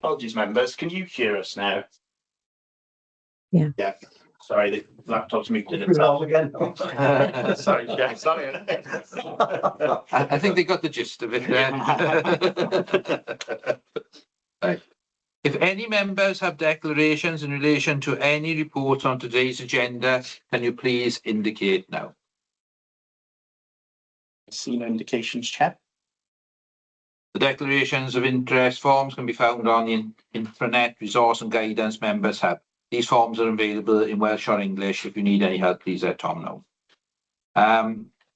Apologies, members. Can you hear us now? Yeah. Yeah. Sorry, the laptop's muted itself again. Sorry, Jack. Sorry. I think they got the gist of it there. Right. If any members have declarations in relation to any reports on today's agenda, can you please indicate now? See no indications, Chair. The declarations of interest forms can be found on the intranet resource and guidance members have. These forms are available in Welsh or English. If you need any help, please let Tom know.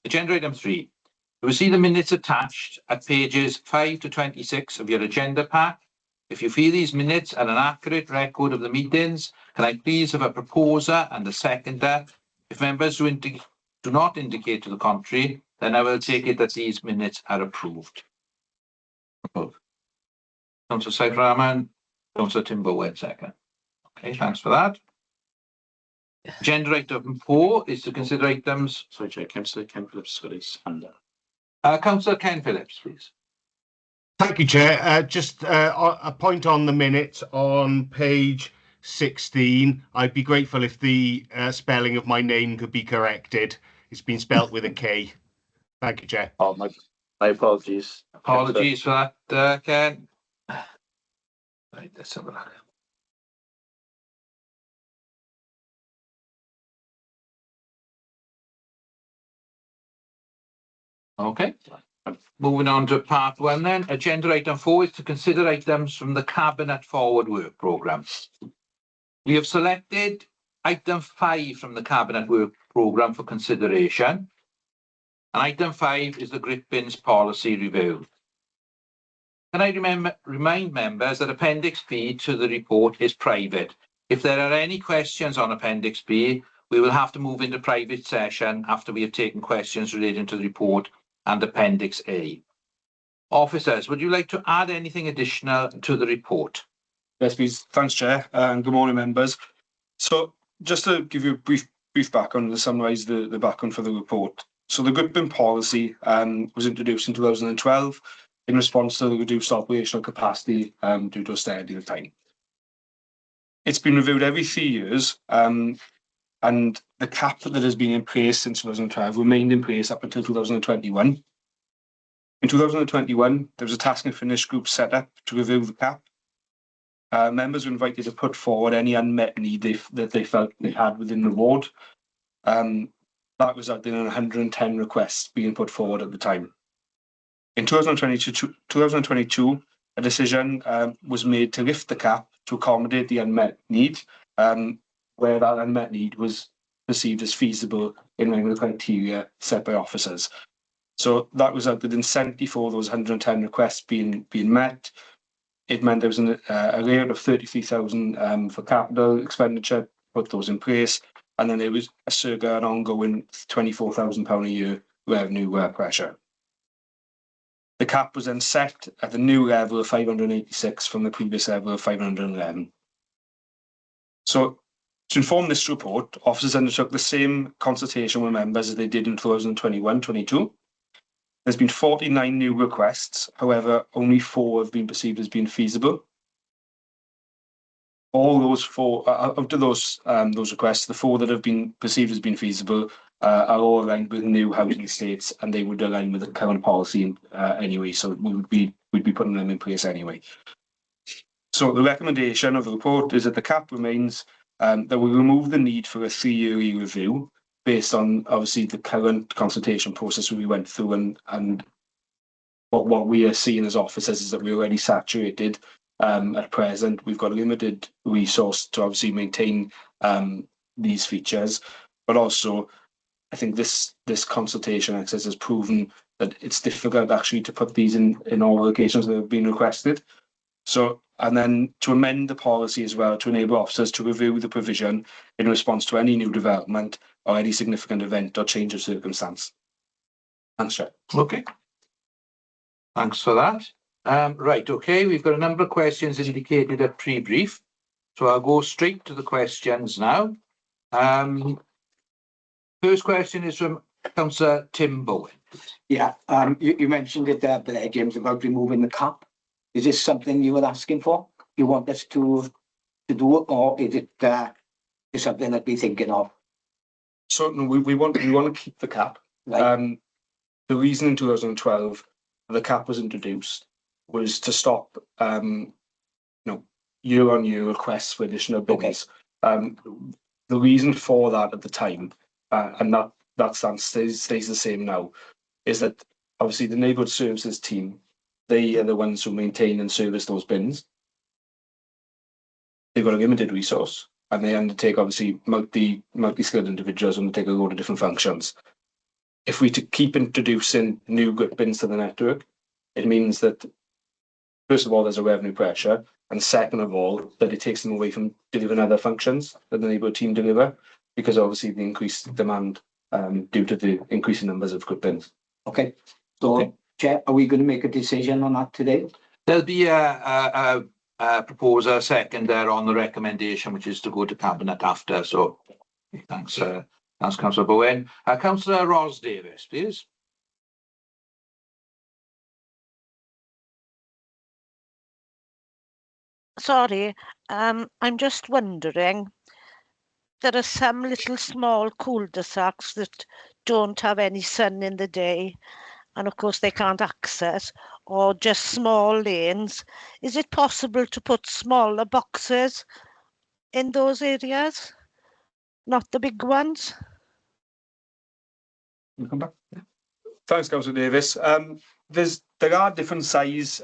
Agenda item 3. You will see the minutes attached at pages 5 to 26 of your agenda pack. If you feel these minutes are an accurate record of the meetings, can I please have a proposer and a seconder? If members do not indicate to the contrary, then I will take it that these minutes are approved. Councillor Saith-Rahman, Councillor Tim Bowen, second. Okay, thanks for that. Agenda item 4 is to consider items. Sorry, Chair. Councillor Ken Phillips got his hand up. Councillor Ken Phillips, please. Thank you, Chair. Just a point on the minutes on page 16. I'd be grateful if the spelling of my name could be corrected. It's been spelt with a K. Thank you, Chair. Oh, my apologies. Apologies for that, Ken. Right, let's have a look. Okay. Moving on to part 1 then. Agenda item 4 is to consider items from the Cabinet Forward Work Programme. We have selected item 5 from the Cabinet Work Programme for consideration. And item 5 is the grip bins policy review. Can I remind members that Appendix B to the report is private. If there are any questions on Appendix B, we will have to move into private session after we have taken questions relating to the report and Appendix A. Officers, would you like to add anything additional to the report? Yes, please. Thanks, Chair, and good morning, members. So, just to give you a brief background to summarise the background for the report. So, the grip bin policy was introduced in 2012 in response to the reduced operational capacity due to austerity at the time. It's been reviewed every 3 years, and the cap that has been in place since 2012 remained in place up until 2021. In 2021, there was a task and finish group set up to review the cap. Members were invited to put forward any unmet need that they felt they had within the ward. That resulted in 110 requests being put forward at the time. In 2022, a decision was made to lift the cap to accommodate the unmet need, where that unmet need was perceived as feasible in line with the criteria set by officers. So that resulted in 74 of those 110 requests being met. It meant there was an array of 33,000 for capital expenditure, put those in place, and then there was a circa an ongoing £24,000 a year revenue pressure. The cap was then set at the new level of 586 from the previous level of 511. So, to inform this report, officers undertook the same consultation with members as they did in 2021-22. There's been 49 new requests, however, only 4 have been perceived as being feasible. All those 4, out of those requests, the 4 that have been perceived as being feasible are all aligned with new housing estates, and they would align with the current policy anyway. So we'd be putting them in place anyway. So the recommendation of the report is that the cap remains. That we remove the need for a 3-year review based on obviously the current consultation process we went through, and what we are seeing as officers is that we're already saturated at present. We've got a limited resource to obviously maintain these features, but also I think this consultation access has proven that it's difficult actually to put these in all locations that have been requested. So, and then to amend the policy as well to enable officers to review the provision in response to any new development or any significant event or change of circumstance. Thanks, Chair. Okay. Thanks for that. Right, okay, we've got a number of questions indicated at pre-brief, so I'll go straight to the questions now. First question is from Councillor Tim Bowen. Yeah, you mentioned it there, Blair, James, about removing the cap. Is this something you were asking for? you want us to do, or is it is something that we're thinking of? So no, we want to keep the cap. Right. The reason in 2012 the cap was introduced was to stop year-on-year requests for additional bins. The reason for that at the time, and that stance stays the same now, is that obviously the neighbourhood services team, they are the ones who maintain and service those bins. They've got a limited resource, and they undertake obviously multi-skilled individuals undertake a load of different functions. If we to keep introducing new grip bins to the network, it means that first of all there's a revenue pressure, and second of all that it takes them away from delivering other functions that the neighbourhood team deliver, because obviously the increased demand due to the increasing numbers of grip bins. Okay. So, Chair, are we going to make a decision on that today? There'll be a proposer second there on the recommendation, which is to go to Cabinet after. So thanks, Councillor Bowen. Councillor Ros Davis, please. Sorry, I'm just wondering, there are some little small cul-de-sacs that don't have any sun in the day, and of course they can't access, or just small lanes. Is it possible to put smaller boxes in those areas, not the big ones? We'll come back. Thanks, Councillor Davis. There are different size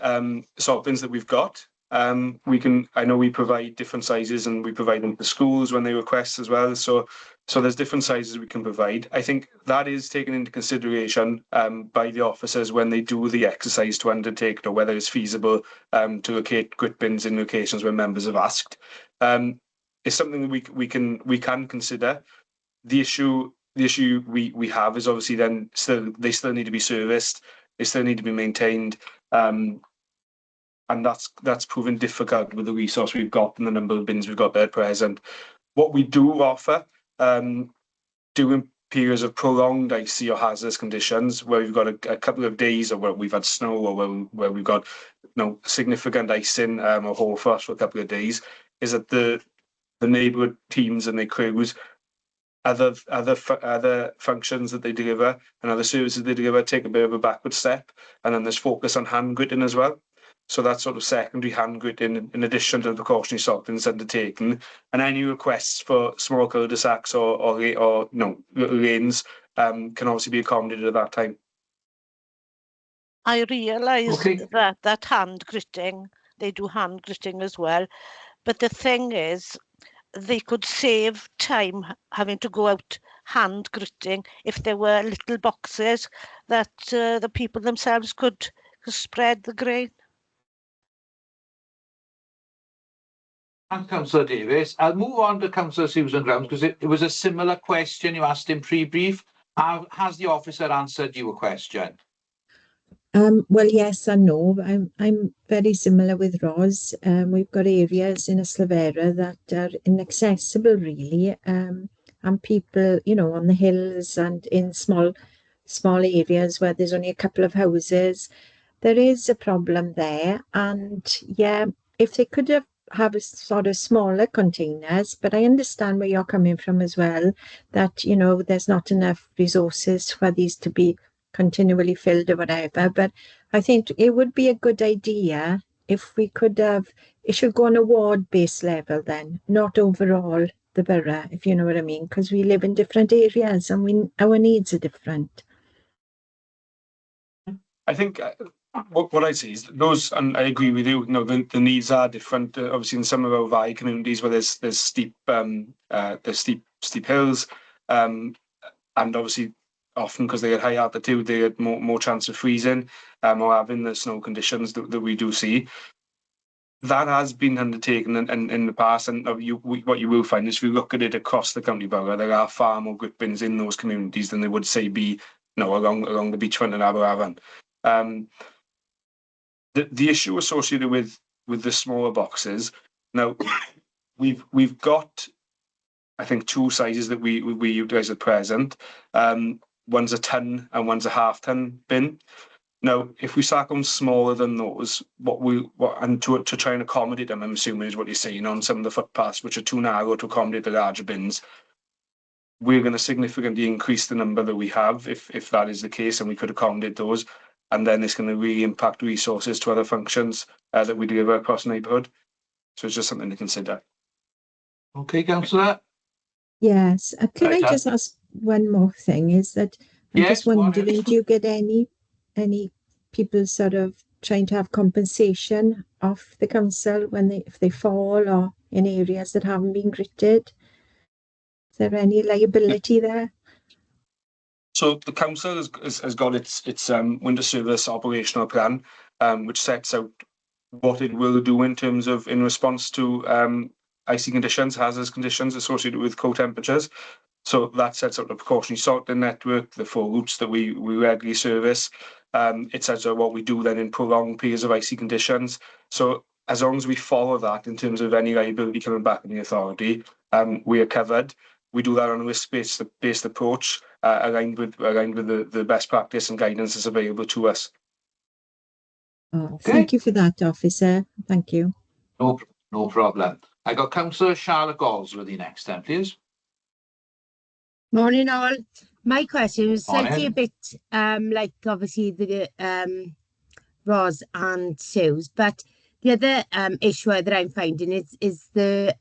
sort bins that we've got. I know we provide different sizes, and we provide them to schools when they request as well. So there's different sizes we can provide. I think that is taken into consideration by the officers when they do the exercise to undertake, or whether it's feasible to locate grip bins in locations where members have asked. It's something that we can consider. The issue we have is obviously then they still need to be serviced, they still need to be maintained, and that's proven difficult with the resource we've got and the number of bins we've got there at present. What we do offer during periods of prolonged icy or hazardous conditions, where we've got a couple of days, or where we've had snow, or where we've got significant icing or hoarfrost for a couple of days, is that the neighbourhood teams and their crews, other functions that they deliver and other services they deliver take a bit of a backward step, and then there's focus on hand gritting as well. So that's sort of secondary hand gritting in addition to the precautionary sortings undertaken, and any requests for small cul-de-sacs or lanes can obviously be accommodated at that time. I realise that hand gritting, they do hand gritting as well, but the thing is, they could save time having to go out hand gritting if there were little boxes that the people themselves could spread the grain. Thanks, Councillor Davis. I'll move on to Councillor Susan Grounds, because it was a similar question you asked in pre-brief. Has the officer answered your question? Well, yes and no. I'm very similar with Ros. We've got areas in Yslavera that are inaccessible, really, and people, on the hills and in small areas where there's only a couple of houses, there is a problem there. And yeah, if they could have a sort of smaller containers, but I understand where you're coming from as well, that there's not enough resources for these to be continually filled or whatever. But I think it would be a good idea if we could have, it should go on a ward-based level then, not overall the borough, if you know what I mean, because we live in different areas and our needs are different. I think what I see is those, and I agree with you. The needs are different. Obviously, in some of our VI communities where there's steep hills, and obviously often because they at high altitude, they had more chance of freezing or having the snow conditions that we do see. That has been undertaken in the past, and what you will find is if you look at it across the county borough, there are far more grip bins in those communities than they would say be along the beachfront in Aberafan. The issue associated with the smaller boxes, now we've got, I think, two sizes that we utilise at present. One's a ton and one's a half-ton bin. Now, if we start going smaller than those, and to try and accommodate them, I'm assuming is what you're saying, on some of the footpaths which are too narrow to accommodate the larger bins, we're going to significantly increase the number that we have if that is the case, and we could accommodate those, and then it's going to really impact resources to other functions that we deliver across the neighbourhood. So it's just something to consider. Okay, councillor. Yes. Can Right, I just ask one more thing? Is that I'm Yes, just go on, wondering, Ellis. do you get any people sort of trying to have compensation off the council when if they fall or in areas that haven't been gritted? Is there any liability there? So the council has got its winter service operational plan, which sets out what it will do in response to icy conditions, hazardous conditions associated with cold temperatures. So that sets out the precautionary sorting network, the 4 routes that we regularly service. It sets out what we do then in prolonged periods of icy conditions. So as long as we follow that in terms of any liability coming back on the authority, we are covered. We do that on a risk-based approach, aligned with the best practice and guidance that's available to us. Oh, Okay. thank you for that, officer. Thank you. No problem. I got Councillor Charlotte Galsworthy next then, please. Morning all. My question was slightly Morning. a bit like obviously the Ros and Sue's, but the other issue that I'm finding is the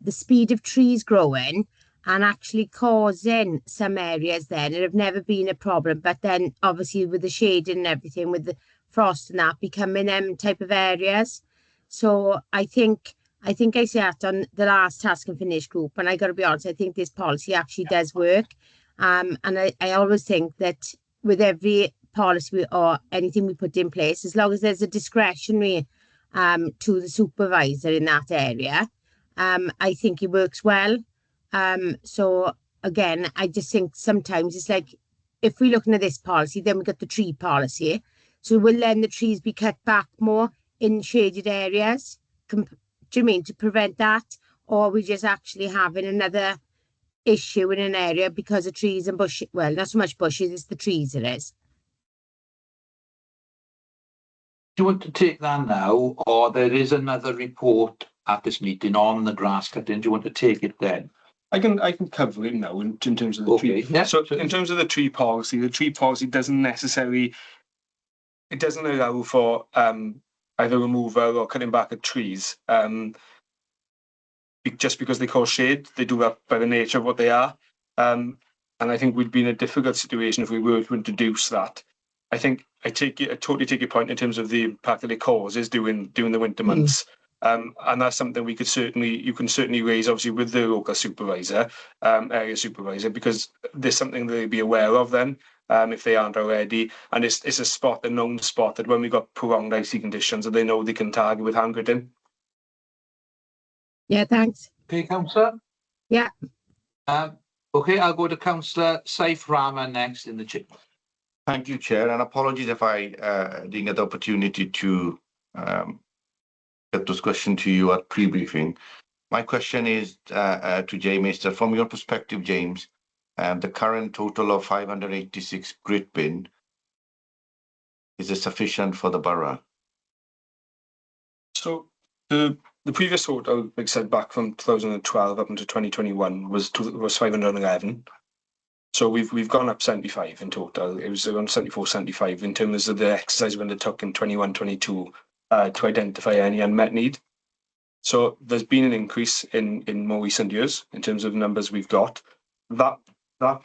speed of trees growing and actually causing some areas then, it have never been a problem, but then obviously with the shading and everything, with the frost and that, becoming type of areas. So I think I sat on the last task and finish group, and I got to be honest, I think this policy actually does work. And I always think that with every policy or anything we put in place, as long as there's a discretionary to the supervisor in that area, I think it works well. So again, I just think sometimes it's like, if we're looking at this policy, then we've got the tree policy. So will then the trees be cut back more in shaded areas? Do you mean to prevent that? Or are we just actually having another issue in an area because of trees and bushes? Well, not so much bushes, it's the trees it is. Do you want to take that now, or there is another report at this meeting on the grass cutting? Do you want to take it then? I can cover it now in terms of the tree. Yeah. So in terms of the tree policy doesn't necessarily, it doesn't allow for either removal or cutting back of trees. Just because they cause shade, they do that by the nature of what they are. And I think we'd be in a difficult situation if we were to introduce that. I think I totally take your point in terms of the impact that it causes during the winter months. And that's something you can certainly raise, obviously, with the local supervisor, area supervisor, because there's something they'll be aware of then, if they aren't already. And it's a known spot that when we've got prolonged icy conditions, that they know they can target with hand gritting. Yeah, thanks. Okay, Councillor? Yeah. Okay, I'll go to Councillor Saif Rahman next in the chamber. Thank you, Chair, and apologies if I didn't get the opportunity to get this question to you at pre-briefing. My question is to James. From your perspective, James, the current total of 586 grit bin, is it sufficient for the borough? So the previous total, like I said, back from 2012 up into 2021 was 511. So we've gone up 75 in total. It was around 74, 75 in terms of the exercise we undertook in 21, 22 to identify any unmet need. So there's been an increase in more recent years in terms of numbers we've got. That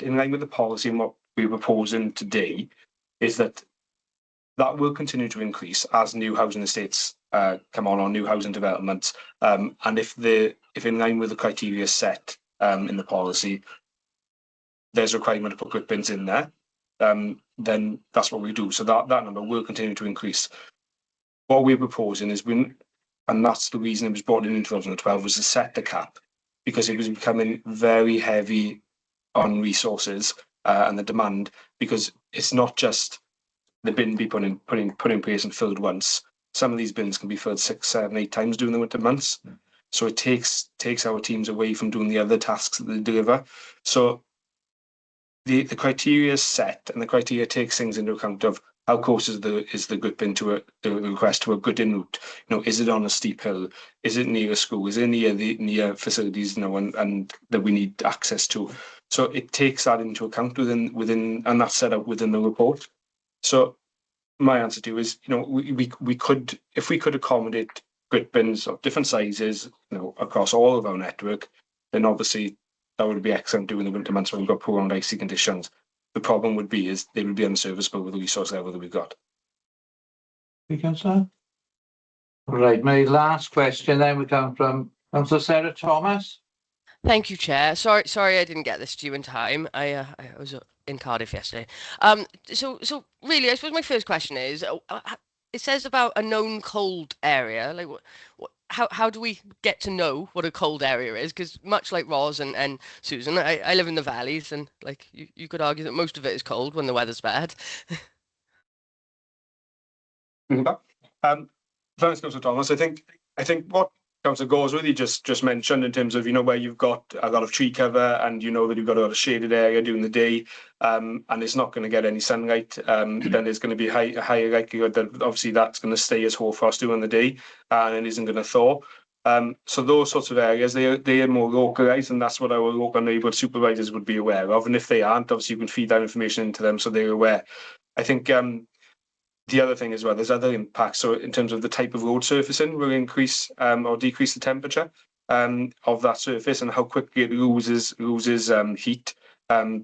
in line with the policy and what we're proposing today is that will continue to increase as new housing estates come on, or new housing developments. And if in line with the criteria set in the policy, there's a requirement to put grit bins in there, then that's what we do. So that number will continue to increase. What we're proposing is, and that's the reason it was brought in 2012, was to set the cap, because it was becoming very heavy on resources and the demand, because it's not just the bin be put in place and filled once. Some of these bins can be filled 6, 7, 8 times during the winter months. So it takes our teams away from doing the other tasks that they deliver. So the criteria is set, and the criteria takes things into account of how close is the grit bin to the request to a grit-in route? You know, is it on a steep hill? Is it near a school? Is it near facilities, you know, and that we need access to? So it takes that into account within and that's set out within the report. So my answer to you is, you know, we could, if we could accommodate grit bins of different sizes, you know, across all of our network, then obviously that would be excellent during the winter months when we've got prolonged icy conditions. The problem would be is they would be unserviceable with the resource level that we've got. Councillor? Right, my last question then would come from Councillor Sarah Thomas. Thank you, Chair. Sorry, I didn't get this to you in time. I was in Cardiff yesterday. So really, I suppose my first question is, it says about a known cold area. Like, how do we get to know what a cold area is? Because much like Ros and Susan, I live in the valleys, and like you could argue that most of it is cold when the weather's bad. Thanks, Councillor Thomas. I think what Councillor Gores really just mentioned in terms of, you know, where you've got a lot of tree cover and you know that you've got a lot of shaded area during the day, and it's not going to get any sunlight, then there's going to be a higher likelihood that obviously that's going to stay as hoarfrost during the day and it isn't going to thaw. So those sorts of areas, they are more localised, and that's what our local neighbourhood supervisors would be aware of. And if they aren't, obviously you can feed that information into them so they're aware. I think the other thing as well, there's other impacts. So in terms of the type of road surfacing will increase or decrease the temperature of that surface and how quickly it loses heat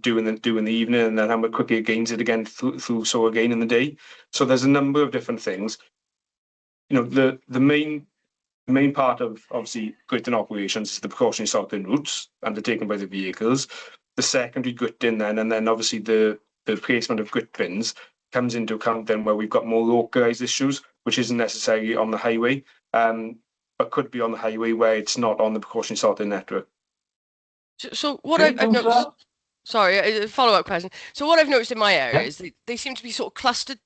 during the evening, and then how much quickly it gains it again through so again in the day. So there's a number of different things. You know, the main part of obviously grit-in operations is the precautionary salting routes undertaken by the vehicles. The secondary grit-in then, and then obviously the placement of grit bins comes into account then where we've got more localised issues, which isn't necessarily on the highway, but could be on the highway where it's not on the precautionary salting network. So what I've noticed, sorry, a follow-up question. So what I've noticed in my area is they seem to be sort of clustered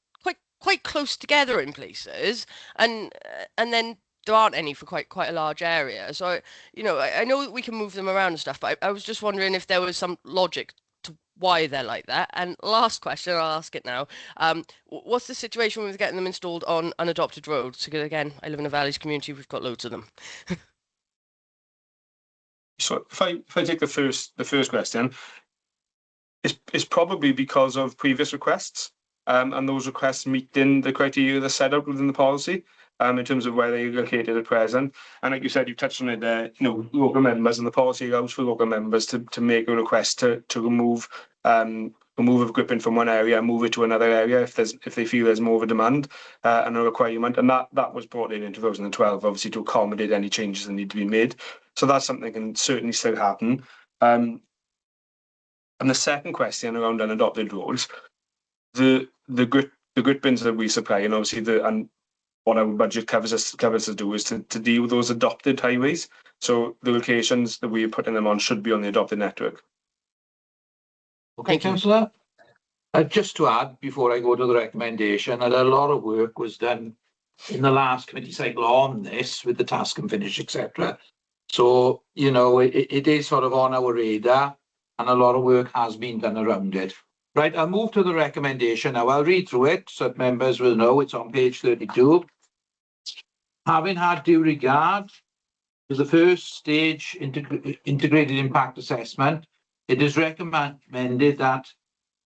quite close together in places, and then there aren't any for quite a large area. So I know that we can move them around and stuff, but I was just wondering if there was some logic to why they're like that. And last question, I'll ask it now. What's the situation with getting them installed on unadopted roads? Because again, I live in a valleys community, we've got loads of them. So if I take the first question, it's probably because of previous requests, and those requests meeting the criteria that's set out within the policy, in terms of where they're located at present. And like you said, you touched on it there, local members, and the policy allows for local members to make a request to remove a grip bin from one area and move it to another area if they feel there's more of a demand and a requirement. And that was brought in 2012, obviously to accommodate any changes that need to be made. So that's something that can certainly still happen. And the second question around unadopted roads, the grit bins that we supply, and obviously what our budget covers us to do is to deal with those adopted highways. So the locations that we are putting them on should be on the adopted network. Okay, Councillor. Just to add, before I go to the recommendation, that a lot of work was done in the last committee cycle on this with the task and finish, etc. So, it is sort of on our radar, and a lot of work has been done around it. Right, I'll move to the recommendation now. I'll read through it so that members will know it's on page 32. Having had due regard to the first stage integrated impact assessment, it is recommended that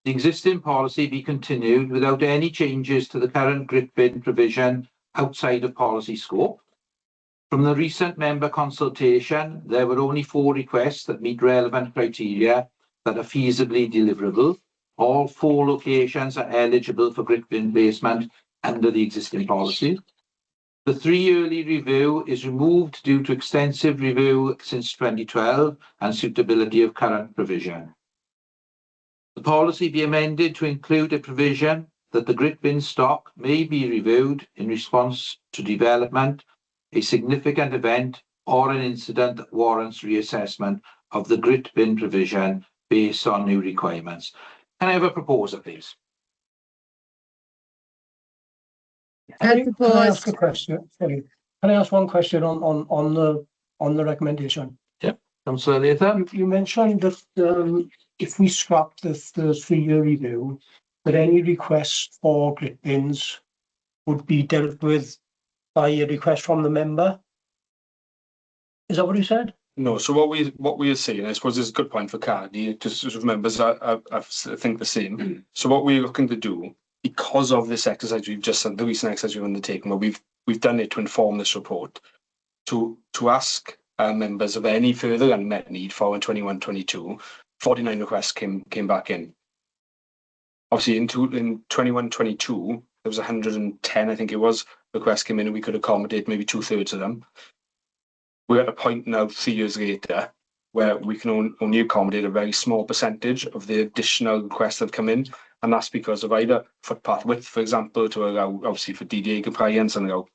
the existing policy be continued without any changes to the current grit bin provision outside of policy scope. From the recent member consultation, there were only 4 requests that meet relevant criteria that are feasibly deliverable. All 4 locations are eligible for grit bin placement under the existing policy. The 3-yearly review is removed due to extensive review since 2012 and suitability of current provision. The policy be amended to include a provision that the grit bin stock may be reviewed in response to development, a significant event, or an incident that warrants reassessment of the grit bin provision based on new requirements. Can I have a proposer, please? Can I ask a question? Sorry. Can I ask one question on the recommendation? Yep. Councillor Neath. You mentioned that if we scrap the 3-year review, that any requests for grit bins would be dealt with by a request from the member. Is that what he said? No, so what we are saying, I suppose, is a good point for Cardi. Just sort of members, I think the same. So what we're looking to do, because of this exercise we've just done, the recent exercise we've undertaken, where we've done it to inform this report, to ask members of any further unmet need for in 21-22. 49 requests came back in. Obviously, in 21-22, there was 110, I think it was, requests came in, and we could accommodate maybe 2/3 of them. We're at a point now, 3 years later, where we can only accommodate a very small percentage of the additional requests that come in, and that's because of either footpath width, for example, to allow, obviously, for DDA compliance and allow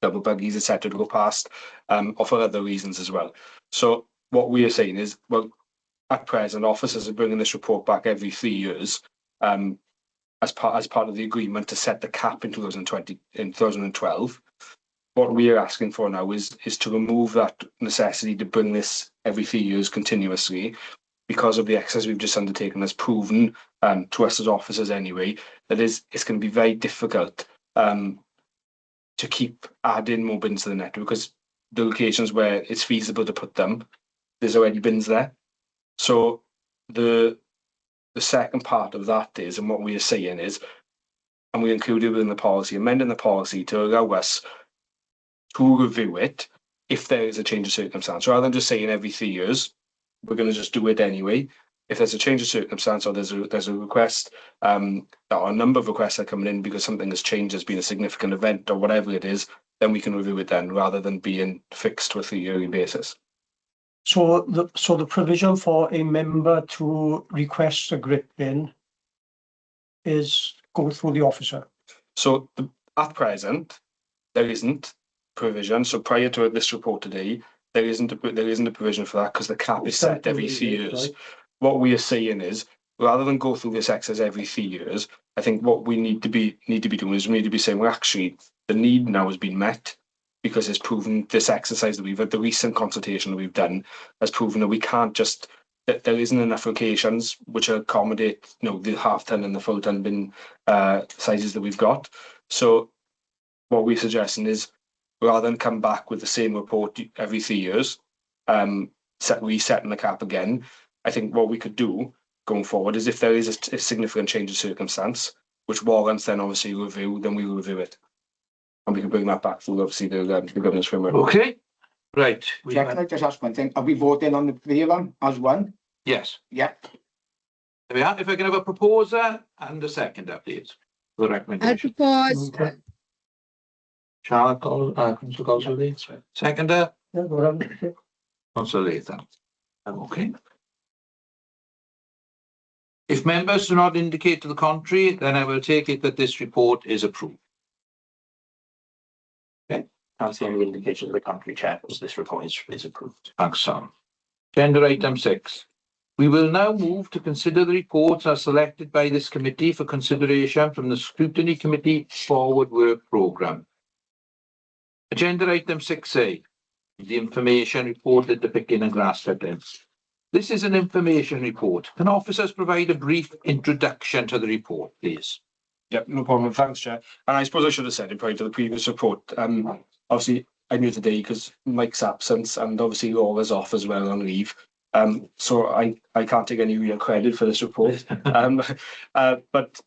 double buggies, etc., to go past, or for other reasons as well. So what we are saying is, well, at present, officers are bringing this report back every 3 years, as part of the agreement to set the cap in 2012. What we are asking for now is to remove that necessity to bring this every 3 years continuously, because of the exercise we've just undertaken has proven to us as officers anyway, that it's going to be very difficult to keep adding more bins to the network, because the locations where it's feasible to put them, there's already bins there. So the second part of that is, and what we are saying is, and we included within the policy, amending the policy to allow us to review it if there is a change of circumstance, rather than just saying every 3 years, we're going to just do it anyway. If there's a change of circumstance, or there's a request, or a number of requests are coming in because something has changed, there's been a significant event or whatever it is, then we can review it then, rather than being fixed to a 3-yearly basis. So the provision for a member to request a grit bin is go through the officer. So at present, there isn't provision. So prior to this report today, there isn't a provision for that, because the cap is set every 3 years. Right. What we are saying is, rather than go through this exercise every 3 years, I think what we need to be doing is we need to be saying, well, actually, the need now has been met, because it's proven this exercise that we've had, the recent consultation that we've done, has proven that we can't just, that there isn't enough locations which accommodate, the half-ton and the full-ton bin sizes that we've got. So what we're suggesting is, rather than come back with the same report every 3 years, resetting the cap again, I think what we could do going forward is, if there is a significant change of circumstance, which warrants then obviously review, then we will review it. And we can bring that back through, obviously, the governance framework. Okay, right. Can I just ask one thing? Are we voting on the three of them as one? Yes. Yep. There we are. If I can have a proposer and a seconder, please, for the recommendation. I propose. Charlotte, Councillor Goldsworthy. Seconder, Yeah, go ahead. Councillor Latham. Okay. If members do not indicate to the contrary, then I will take it that this report is approved. Can't see any indication of the contrary, Chair, so this report is approved. Thanks, Sam. Agenda item 6. We will now move to consider the reports as selected by this committee for consideration from the Scrutiny Committee Forward Work Programme. Agenda item 6A, the information reported to Picking and Grass Cutting. This is an information report. Can officers provide a brief introduction to the report, please? Yep, no problem. Thanks, Chair. And I suppose I should have said it prior to the previous report. Obviously, I'm here today because Mike's absence, and obviously Laura's off as well on leave. So I can't take any real credit for this report. But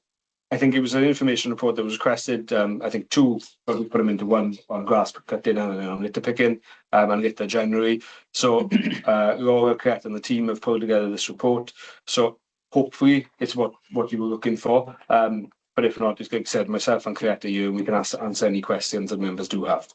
I think it was an information report that was requested. I think two, but we put them into one, on grass cutting and on litter picking, and litter generally. So Laura, Kat, and the team have pulled together this report. So hopefully it's what you were looking for. But if not, as I said, myself and Kat are here, and we can answer any questions that members do have.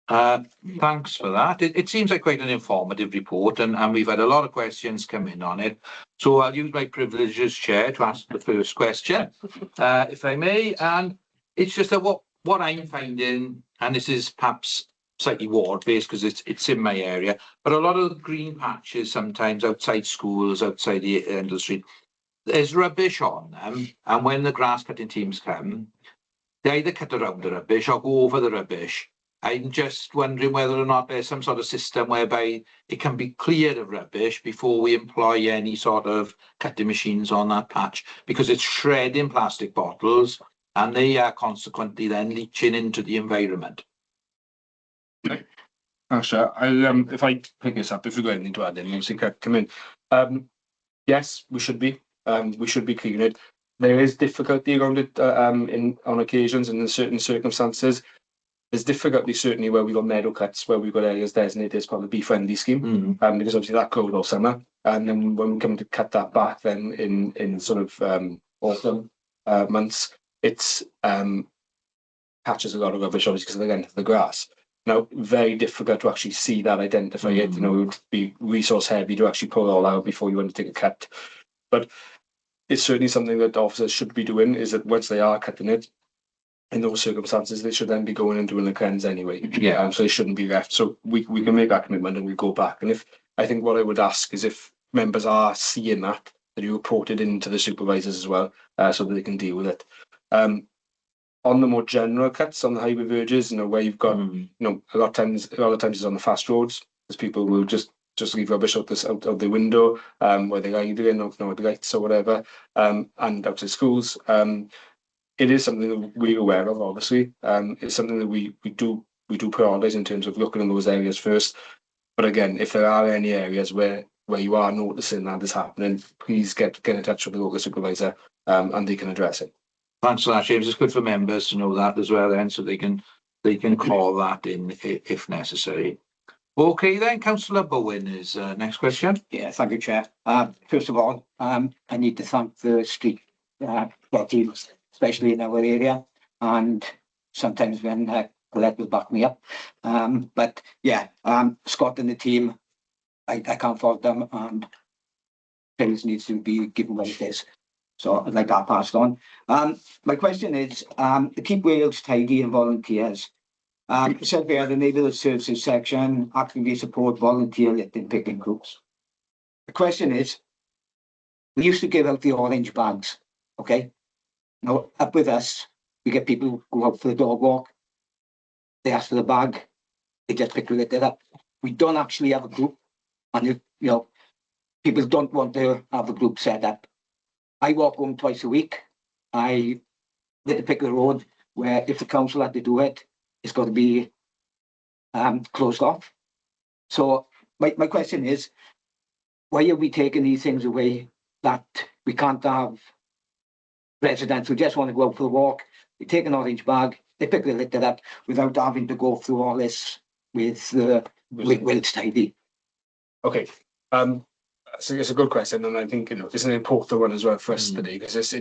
Thanks for that. It seems like quite an informative report, and we've had a lot of questions come in on it. So I'll use my privilege as chair to ask the first question, if I may. And it's just that what I'm finding, and this is perhaps slightly ward-based because it's in my area, but a lot of the green patches sometimes outside schools, outside the end of the street, there's rubbish on them, and when the grass cutting teams come, they either cut around the rubbish or go over the rubbish. I'm just wondering whether or not there's some sort of system whereby it can be cleared of rubbish before we employ any sort of cutting machines on that patch, because it's shredding plastic bottles and they are consequently then leaching into the environment. Sure. If I pick this up, if we've got anything to add in, obviously come in. Yes, we should be cleaning it. There is difficulty around it on occasions and in certain circumstances. There's difficulty certainly where we've got meadow cuts, where we've got areas designated as part of the bee-friendly scheme, because obviously that grows all summer. And then when we come to cut that back, then in sort of autumn months, it's catches a lot of rubbish, obviously, because they're into the grass. Now, very difficult to actually see that, identify it. You know, it would be resource heavy to actually pull it all out before you undertake a cut. But it's certainly something that officers should be doing, is that once they are cutting it, in those circumstances, they should then be going and doing the cleanse anyway. Yeah. So they shouldn't be left. So we can make that commitment and we go back. And I think what I would ask is if members are seeing that you report it into the supervisors as well, so that they can deal with it. On the more general cuts on the highway verges, you know, where you've got, you know, a lot of times it's on the fast roads, because people will just leave rubbish out the window, where they're either in or at lights or whatever, and outside schools. It is something that we're aware of, obviously. It's something that we do prioritise in terms of looking in those areas first. But again, if there are any areas where you are noticing that is happening, please get in touch with the local supervisor, and they can address it. Thanks for that, James. It's good for members to know that as well, then, so they can call that in if necessary. Okay, then, Councillor Bowen is next question. Yeah, thank you, Chair. First of all, I need to thank the street teams, especially in our area, and sometimes when Colette will back me up. But yeah, Scott and the team, I can't fault them, and things needs to be given what it is. So I'd like that passed on. My question is, the Keep Wales Tidy and volunteers. It said there, the neighbourhood services section actively support volunteer litter picking groups. The question is, we used to give out the orange bags, okay? Now, up with us, we get people who go out for the dog walk, they ask for the bag, they just pick the litter up. We don't actually have a group, and you know, people don't want to have a group set up. I walk home twice a week. I litter pick the road, where if the council had to do it, it's got to be closed off. So my question is, why are we taking these things away that we can't have residents who just want to go out for a walk? They take an orange bag, they pick the litter up without having to go through all this with Wales Tidy. Okay. So it's a good question, and I think, you know, it's an important one as well for us today, because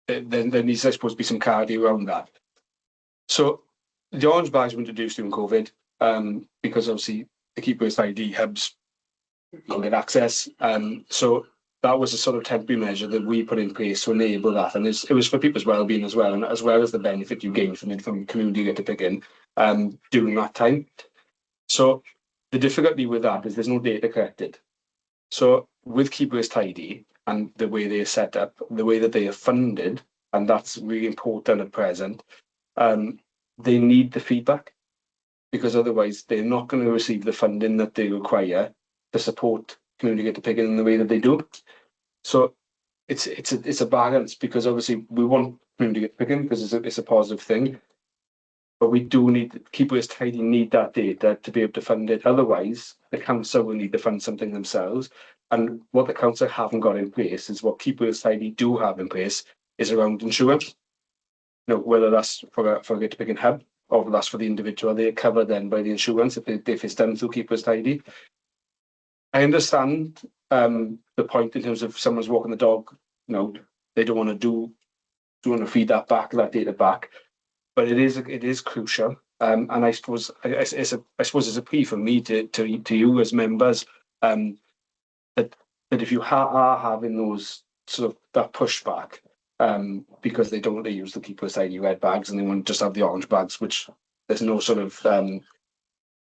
there needs, I suppose, to be some clarity around that. So the orange bags were introduced during COVID, because obviously the Keep Wales Tidy hubs couldn't get access. So that was a sort of temporary measure that we put in place to enable that, and it was for people's well-being as well, and as well as the benefit you gain from community litter picking during that time. So the difficulty with that is there's no data collected. So with Keep Wales Tidy and the way they are set up, the way that they are funded, and that's really important at present, they need the feedback, because otherwise they're not going to receive the funding that they require to support community litter picking in the way that they do. So it's a balance, because obviously we want community litter picking because it's a positive thing, but we do need Keep Wales Tidy need that data to be able to fund it. Otherwise, the council will need to fund something themselves. And what the council haven't got in place is what Keep Wales Tidy do have in place is around insurance. You know, whether that's for a litter picking hub or whether that's for the individual, they're covered then by the insurance if it's done through Keep Wales Tidy. I understand the point in terms of someone's walking the dog, you know, they don't want to feed that data back. But it is crucial, and I suppose it's a plea from me to you as members, that if you are having those sort of that pushback, because they don't want to use the Keep Wales Tidy red bags and they want to just have the orange bags, which there's no sort of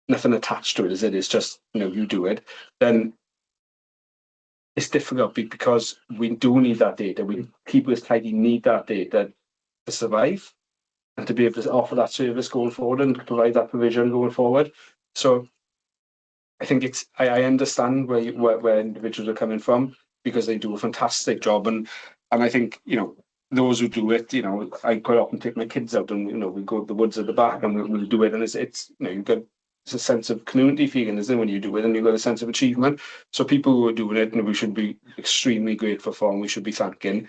nothing attached to it, is it? It's just, you know, you do it, then it's difficult because we do need that data. We Keep Wales Tidy need that data to survive. and to be able to offer that service going forward and provide that provision going forward. So I think I understand where individuals are coming from, because they do a fantastic job, and I think, you know, those who do it, you know, I quite often take my kids out and, you know, we go to the woods at the back and we'll do it, and it's you know, you get a sense of community feeling, isn't it, when you do it, and you've got a sense of achievement. So people who are doing it, and we should be extremely grateful for, and we should be thanking.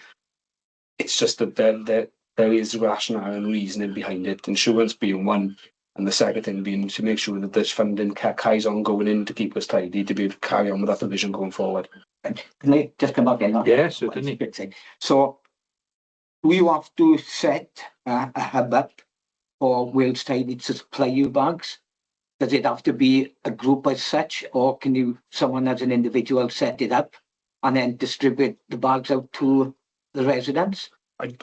It's just that there is rationale and reasoning behind it, insurance being one, and the second thing being to make sure that this funding carries on going in to keep us tidy, to be able to carry on with that division going forward. And can I just come back in on Yes, certainly. So do you have to set a hub up for Wales Tidy to supply you bags? Does it have to be a group as such, or can someone as an individual set it up and then distribute the bags out to the residents? I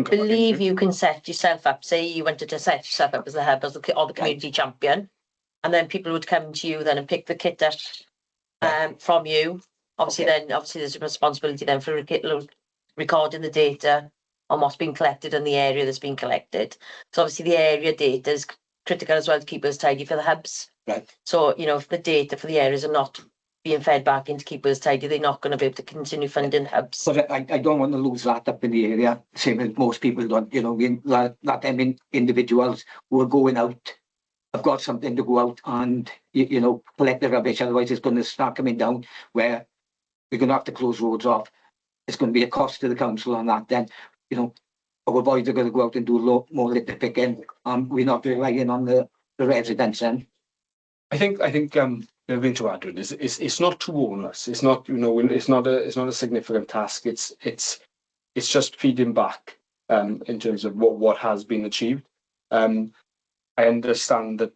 believe you can set yourself up. Say you wanted to set yourself up as the hub, or the community champion, and then people would come to you then and pick the kit up from you. Obviously, there's a responsibility then for recording the data on what's been collected in the area that's been collected. So obviously the area data is critical as well to keep us tidy for the hubs. Right. So, you know, if the data for the areas are not being fed back into keep us tidy, they're not going to be able to continue funding hubs. But I don't want to lose that up in the area, same as most people don't, you know, individuals who are going out, have got something to go out and, you know, collect the rubbish, otherwise it's going to start coming down where we're going to have to close roads off. It's going to be a cost to the council on that. Then, you know, our boys are going to go out and do more litter picking. We're not relying on the residents then. I think the thing to add to it is it's not too onerous. It's not, you know, it's not a significant task. It's just feeding back in terms of what has been achieved. I understand that,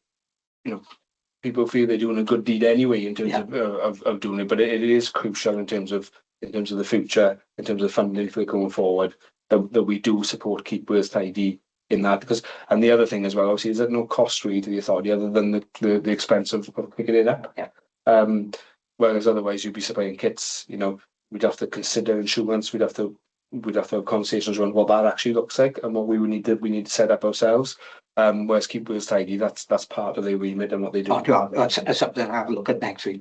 you know, people feel they're doing a good deed anyway in terms of doing it, but it is crucial in terms of the future, in terms of funding for going forward, that we do support Keep Wales Tidy in that, because, and the other thing as well, obviously, is at no cost really to the authority other than the expense of picking it up. Whereas otherwise you'd be supplying kits, you know, we'd have to consider insurance, we'd have to have conversations around what that actually looks like and what we need to set up ourselves. Whereas Keep Wales Tidy, that's part of their remit and what they do. That's something I'll have a look at next week.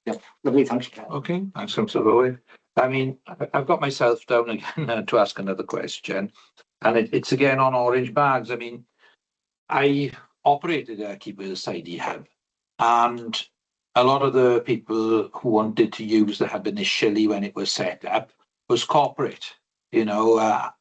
Yeah, lovely, thanks. Okay, thanks, Councillor Roy. I mean, I've got myself down again to ask another question, and it's again on orange bags. I mean, I operated a Keep Wales Tidy hub, and a lot of the people who wanted to use the hub initially when it was set up was corporate. You know,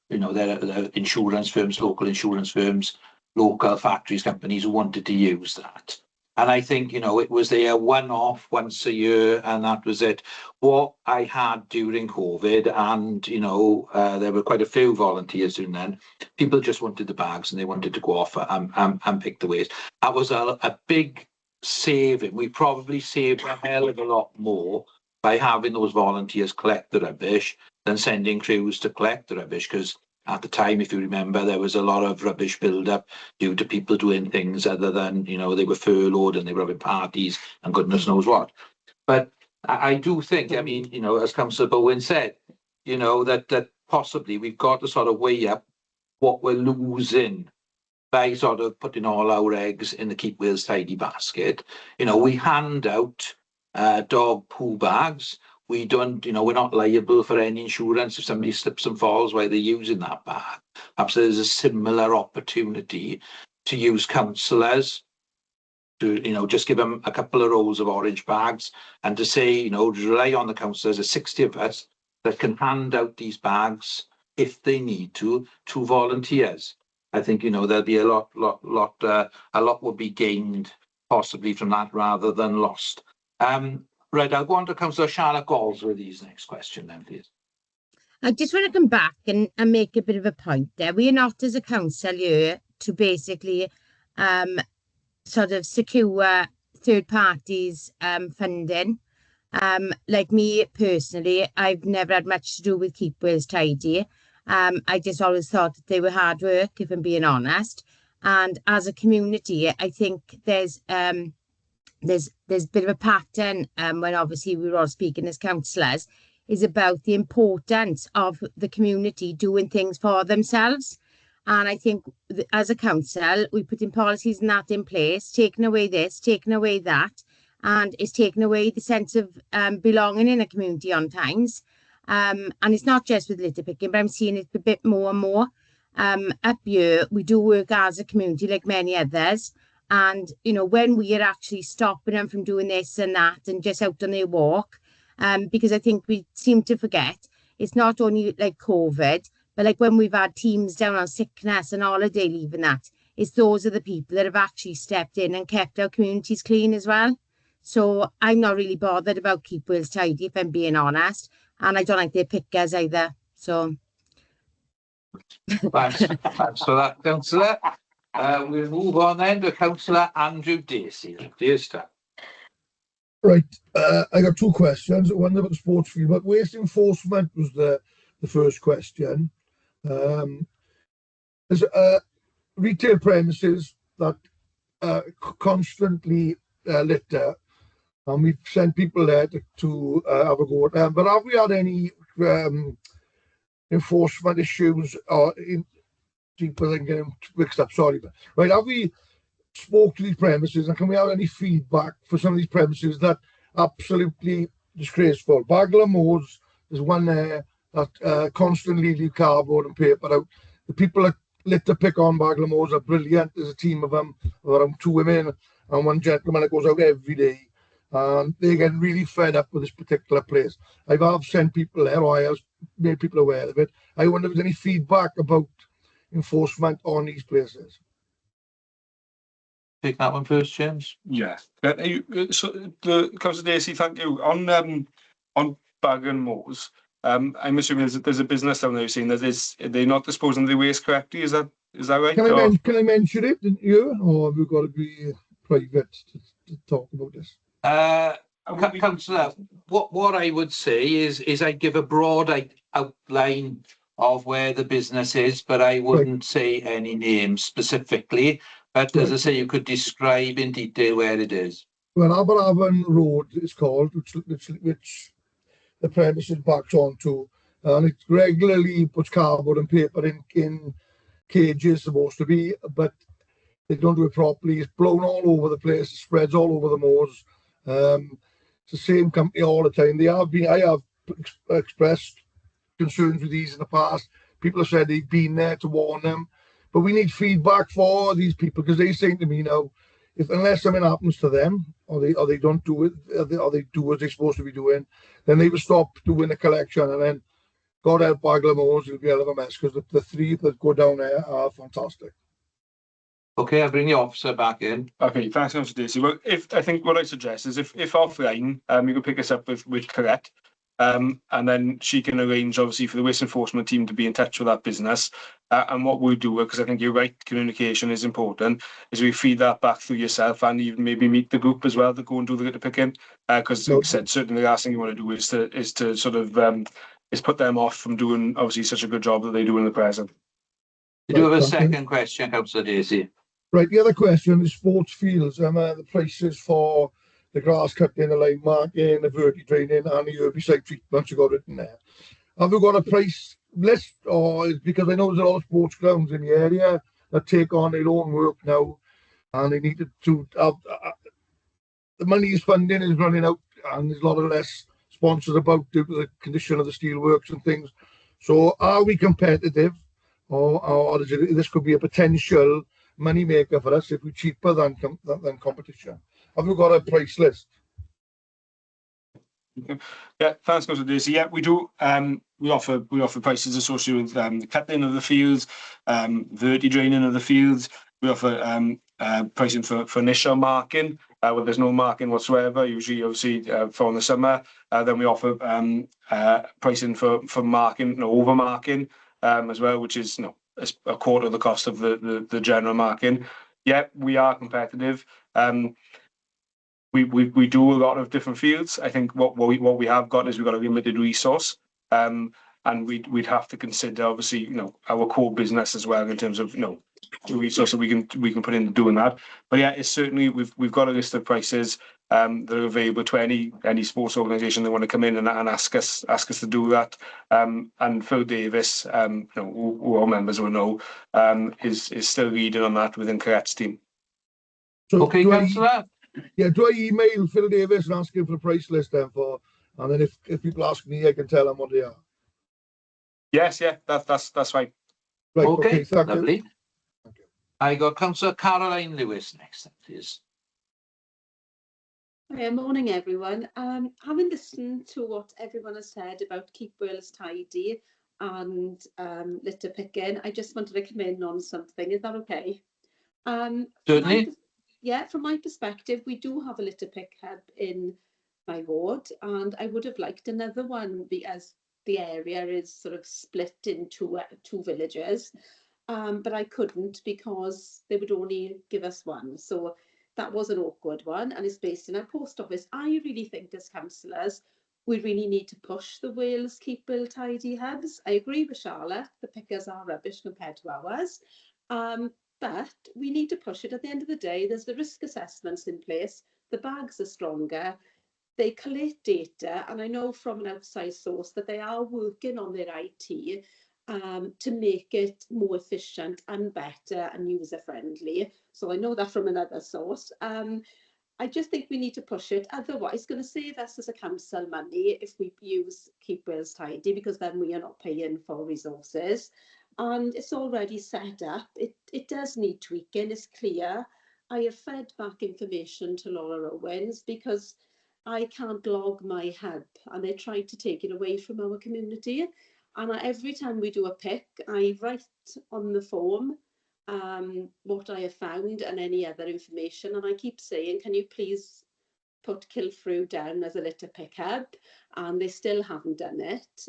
there are insurance firms, local insurance firms, local factories, companies who wanted to use that. And I think, you know, it was a one-off once a year, and that was it. What I had during COVID, and, you know, there were quite a few volunteers doing then, people just wanted the bags and they wanted to go off and pick the waste. That was a big saving. We probably saved a hell of a lot more by having those volunteers collect the rubbish than sending crews to collect the rubbish, because at the time, if you remember, there was a lot of rubbish build-up due to people doing things other than, you know, they were furloughed and they were having parties and goodness knows what. But I do think, I mean, you know, as Councillor Bowen said, you know, that possibly we've got to sort of weigh up what we're losing by sort of putting all our eggs in the Keep Wales Tidy basket. You know, we hand out dog poo bags. We don't, you know, we're not liable for any insurance if somebody slips and falls while they're using that bag. Perhaps there's a similar opportunity to use councillors to, you know, just give them a couple of rolls of orange bags and to say, you know, rely on the councillors, there's 60 of us that can hand out these bags if they need to volunteers. I think, you know, there'll be a lot will be gained possibly from that rather than lost. Right, I'll go on to Councillor Charlotte Galsworthy's next question then, please. I just want to come back and make a bit of a point there. We are not as a council here to basically sort of secure third parties funding. Like me personally, I've never had much to do with Keep Wales Tidy. I just always thought that they were hard work, if I'm being honest. And as a community, I think there's a bit of a pattern when obviously we were all speaking as councillors, is about the importance of the community doing things for themselves. And I think as a council, we put in policies and that in place, taking away this, taking away that, and it's taken away the sense of belonging in a community on times. And it's not just with litter picking, but I'm seeing it a bit more and more. Up here, we do work as a community like many others. And, you know, when we are actually stopping them from doing this and that and just out on their walk, because I think we seem to forget, it's not only like COVID, but like when we've had teams down on sickness and holiday leave and that, it's those are the people that have actually stepped in and kept our communities clean as well. So I'm not really bothered about keep Wales tidy, if I'm being honest. And I don't like their pickers either. So. Thanks for that, Councillor. We'll move on then to Councillor Andrew Dacey. Dear Stan. Right, I got two questions. One about the sports field, but waste enforcement was the first question. There's retail premises that constantly litter, and we've sent people there to have a go at them. But have we had any enforcement issues or people getting mixed up? Sorry, but right, have we spoke to these premises, and can we have any feedback for some of these premises that absolutely disgraceful? Bagler Moors, there's one there that constantly leave cardboard and paper out. The people that litter pick on Bagler Moors are brilliant. There's a team of them, around 2 women and 1 gentleman that goes out every day. They get really fed up with this particular place. I've sent people there, or I have made people aware of it. I wonder if there's any feedback about enforcement on these places. Take that one first, James. Yeah. So the Councillor Dacey, thank you. On Bag and Moors, I'm assuming there's a business down there saying that they're not disposing of the waste correctly. Is that right? Can I mention it, didn't you? Or have we got to be private to talk about this? Councillor, what I would say is I'd give a broad outline of where the business is, but I wouldn't say any names specifically. But as I say, you could describe in detail where it is. Well, Aberafon Road is called, which the premises backs onto, and it regularly puts cardboard and paper in cages, supposed to be, but they don't do it properly. It's blown all over the place, it spreads all over the moors. It's the same company all the time. I have expressed concerns with these in the past. People have said they've been there to warn them. But we need feedback for these people, because they say to me now, unless something happens to them, or they don't do it, or they do what they're supposed to be doing, then they will stop doing the collection, and then God help Bagler Moors, it'll be a hell of a mess, because the 3 that go down there are fantastic. Okay, I'll bring the officer back in. Okay, thanks, Councillor Dacey. Well, I think what I suggest is if offline, you can pick us up with Colette. And then she can arrange, obviously, for the waste enforcement team to be in touch with that business. And what we'll do, because I think you're right, communication is important, is we feed that back through yourself, and even maybe meet the group as well to go and do the litter picking. Because, like I said, certainly the last thing you want to do is to sort of put them off from doing, obviously, such a good job that they do in the present. You do have a second question, Councillor Dacey. Right, the other question is sports fields. The prices for the grass cutting, the line marking, the verti draining, and the herbicide treatment you got written there. Have we got a price list, or because I know there's a lot of sports grounds in the area that take on their own work now, and they need to have the money's funding is running out, and there's a lot of less sponsors about due to the condition of the steelworks and things. So are we competitive, or is this could be a potential money maker for us if we're cheaper than competition? Have we got a price list? Yeah, thanks, Councillor Dacey. Yeah, we do. We offer prices associated with the cutting of the fields, verti draining of the fields. We offer pricing for initial marking, where there's no marking whatsoever. Usually, obviously, for the summer. Then we offer pricing for marking, over marking as well, which is a quarter of the cost of the general marking. Yeah, we are competitive. We do a lot of different fields. I think what we have got is we've got a limited resource, and we'd have to consider, obviously, our core business as well, in terms of resource that we can put into doing that. But yeah, it's certainly we've got a list of prices that are available to any sports organisation that want to come in and ask us to do that. And Phil Davis, you know, who all members will know, is still leading on that within Caret's team. So Okay, Councillor. do I email Phil Davis and ask him for a price list then and then if people ask me, I can tell them what they are. Yes, yeah, that's right. Right, Okay, thank lovely. you. I got Councillor Caroline Lewis next, please. Hi, morning everyone. Having listened to what everyone has said about keep Wales tidy and litter picking, I just wanted to come in on something. Is that okay? Certainly. From my perspective, we do have a litter pick hub in my ward, and I would have liked another one because the area is sort of split into two villages, but I couldn't because they would only give us one. So that was an awkward one, and it's based in our post office. I really think as councillors, we really need to push the Wales Keep Wales Tidy hubs. I agree with Charlotte, the pickers are rubbish compared to ours. But we need to push it. At the end of the day, there's the risk assessments in place. The bags are stronger. They collate data, and I know from an outside source that they are working on their IT to make it more efficient and better and user-friendly. So I know that from another source. I just think we need to push it. Otherwise, it's going to save us as a council money if we use Keep Wales Tidy, because then we are not paying for resources. And it's already set up. It does need tweaking, it's clear. I have fed back information to Laura Owens because I can't log my hub, and they tried to take it away from our community. And every time we do a pick, I write on the form what I have found and any other information. And I keep saying, can you please put Kilfrew down as a litter pick hub? And they still haven't done it.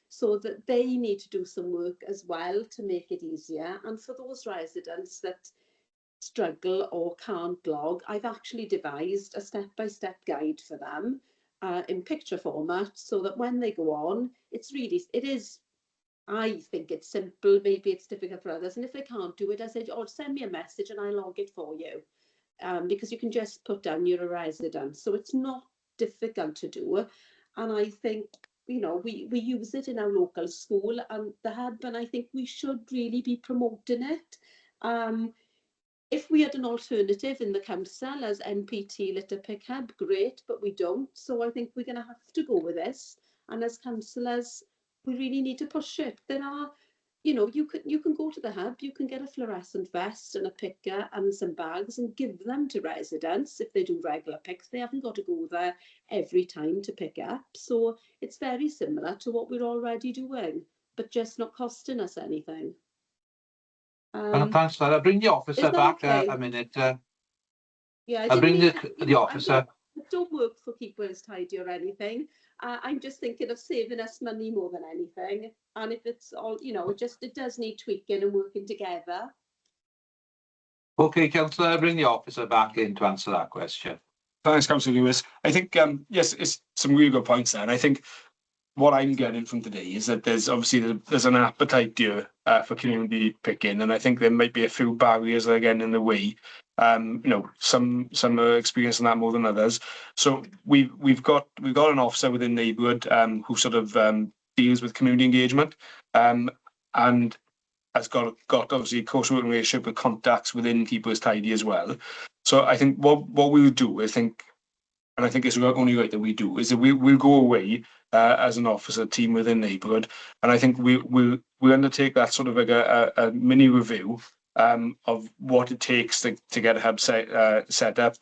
So that they need to do some work as well to make it easier. And for those residents that struggle or can't log, I've actually devised a step-by-step guide for them in picture format, so that when they go on, it is, I think it's simple. Maybe it's difficult for others, and if they can't do it, I say, oh, send me a message and I'll log it for you, because you can just put down you're a resident, so it's not difficult to do. And I think, you know, we use it in our local school and the hub, and I think we should really be promoting it. If we had an alternative in the council as NPT litter pick hub, great, but we don't. So I think we're going to have to go with this. And as councillors, we really need to push it. There are, you know, you can go to the hub, you can get a fluorescent vest and a picker and some bags and give them to residents if they do regular picks. They haven't got to go there every time to pick up. So it's very similar to what we're already doing, but just not costing us anything. Thanks for that. I'll bring the officer back okay? a minute. Yeah, I'll bring the officer. I don't work for Keep Wales Tidy or anything. I'm just thinking of saving us money more than anything. And if it's all, you know, it does need tweaking and working together. Okay, Councillor, I'll bring the officer back in to answer that question. Thanks, Councillor Lewis. I think, yes, it's some really good points there. And I think what I'm getting from today is that there's an appetite here for community picking, and I think there might be a few barriers that are getting in the way. You know, some are experiencing that more than others. So we've got an officer within neighbourhood who sort of deals with community engagement, and has got obviously a close working relationship with contacts within Keep Wales Tidy as well. So I think what we'll do, I think it's only right that we do, is that we'll go away as an officer team within neighbourhood, and I think we'll undertake that sort of like a mini review of what it takes to get a hub set up,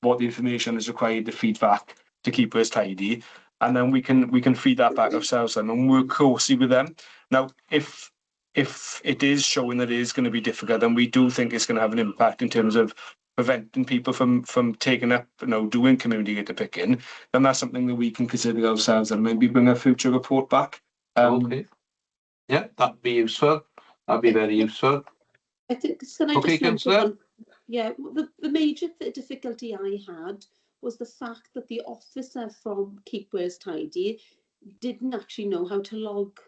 what the information is required to feed back to Keep Wales Tidy, and then we can feed that back ourselves and work closely with them. Now, if it is showing that it is going to be difficult, then we do think it's going to have an impact in terms of preventing people from taking up, you know, doing community litter picking, then that's something that we can consider ourselves and maybe bring a future report back. Okay. Yeah, that'd be useful. That'd be very useful. I think, okay, Councillor. Yeah, the major difficulty I had was the fact that the officer from Keep Wales Tidy didn't actually know how to log